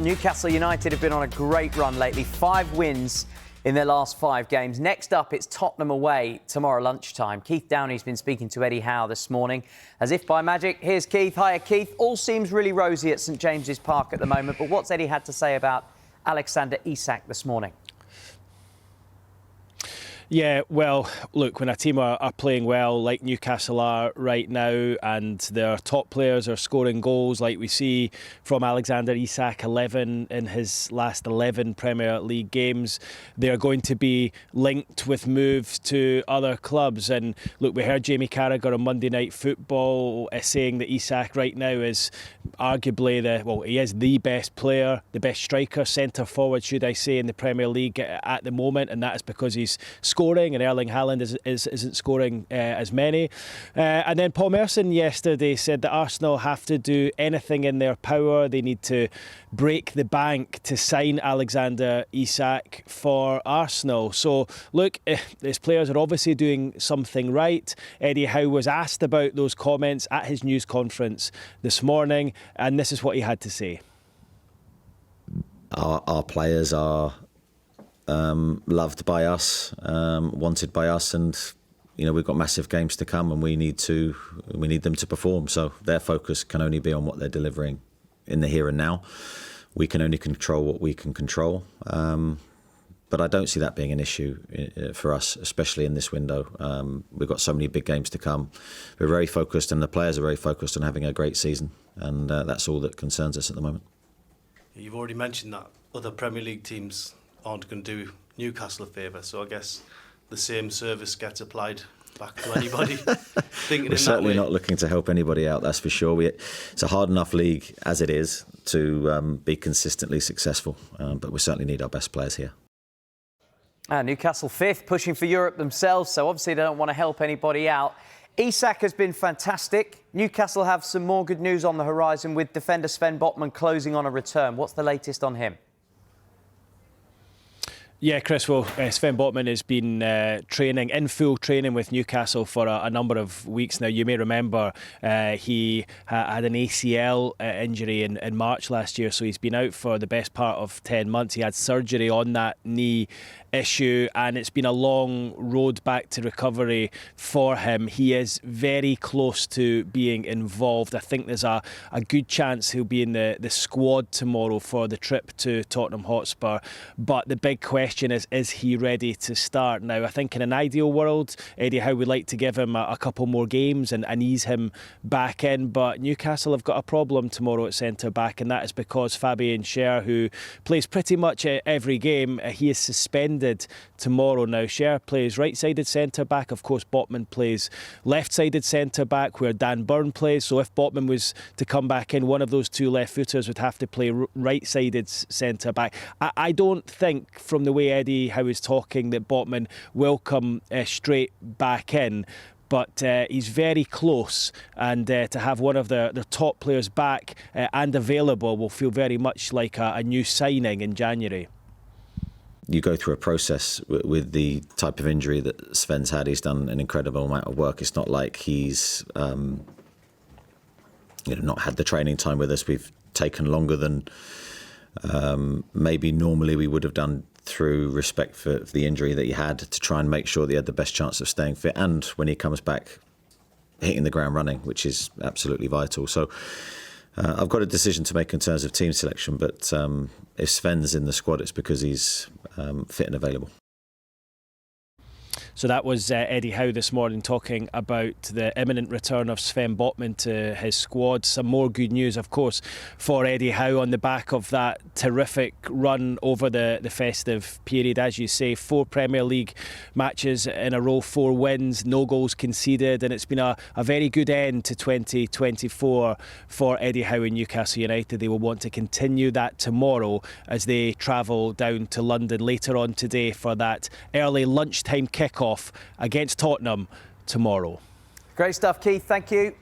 Newcastle United have been on a great run lately. 5 wins in their last 5 games. Next up, it's Tottenham away tomorrow lunchtime. Keith Downey's been speaking to Eddie Howe this morning. As if by magic, here's Keith. Hiya, Keith. All seems really rosy at St James's Park at the moment, but what's Eddie had to say about Alexander Isak this morning? Yeah, well, look, when a team are playing well, like Newcastle are right now, and their top players are scoring goals, like we see from Alexander Isak, 11 in his last 11 Premier League games, they're going to be linked with moves to other clubs. And look, we heard Jamie Carragher on Monday Night Football saying that Isak right now is arguably he is the best player, the best striker, centre forward, should I say, in the Premier League at the moment, and that is because he's scoring, and Erling Haaland isn't scoring as many. And then Paul Merson yesterday said that Arsenal have to do anything in their power. They need to break the bank to sign Alexander Isak for Arsenal. So look, these players are obviously doing something right. Eddie Howe was asked about those comments at his news conference this morning, and this is what he had to say. Our players are loved by us, wanted by us, and we've got massive games to come, and we need them to perform. So their focus can only be on what they're delivering in the here and now. We can only control what we can control, but I don't see that being an issue for us, especially in this window. We've got so many big games to come. We're very focused, and the players are very focused on having a great season, and that's all that concerns us at the moment. You've already mentioned that other Premier League teams aren't going to do Newcastle a favour, so I guess the same service gets applied back to anybody. We're certainly not looking to help anybody out, that's for sure. It's a hard enough league as it is to be consistently successful, but we certainly need our best players here. Newcastle 5th, pushing for Europe themselves, so obviously they don't want to help anybody out. Isak has been fantastic. Newcastle have some more good news on the horizon with defender Sven Botman closing on a return. What's the latest on him? Yeah, Chris, well, Sven Botman has been in full training with Newcastle for a number of weeks now. You may remember he had an ACL injury in March last year, so he's been out for the best part of 10 months. He had surgery on that knee issue, and it's been a long road back to recovery for him. He is very close to being involved. I think there's a good chance he'll be in the squad tomorrow for the trip to Tottenham Hotspur. But the big question is he ready to start? Now, I think in an ideal world, Eddie Howe would like to give him a couple more games and ease him back in. But Newcastle have got a problem tomorrow at centre-back, and that is because Fabian Schär, who plays pretty much every game, he is suspended tomorrow. Now, Schär plays right-sided centre-back. Of course, Botman plays left-sided centre-back, where Dan Burn plays. So if Botman was to come back in, one of those two left-footers would have to play right-sided centre-back. I don't think, from the way Eddie Howe is talking, that Botman will come straight back in. But he's very close, and to have one of the top players back and available will feel very much like a new signing in January. You go through a process with the type of injury that Sven's had. He's done an incredible amount of work. It's not like he's not had the training time with us. We've taken longer than maybe normally we would have done, through respect for the injury that he had, to try and make sure that he had the best chance of staying fit, and when he comes back, hitting the ground running, which is absolutely vital. So I've got a decision to make in terms of team selection, but if Sven's in the squad, it's because he's fit and available. So that was Eddie Howe this morning talking about the imminent return of Sven Botman to his squad. Some more good news, of course, for Eddie Howe on the back of that terrific run over the festive period. As you say, 4 Premier League matches in a row, 4 wins, no goals conceded, and it's been a very good end to 2024 for Eddie Howe and Newcastle United. They will want to continue that tomorrow as they travel down to London later on today for that early lunchtime kick-off against Tottenham tomorrow. Great stuff, Keith. Thank you.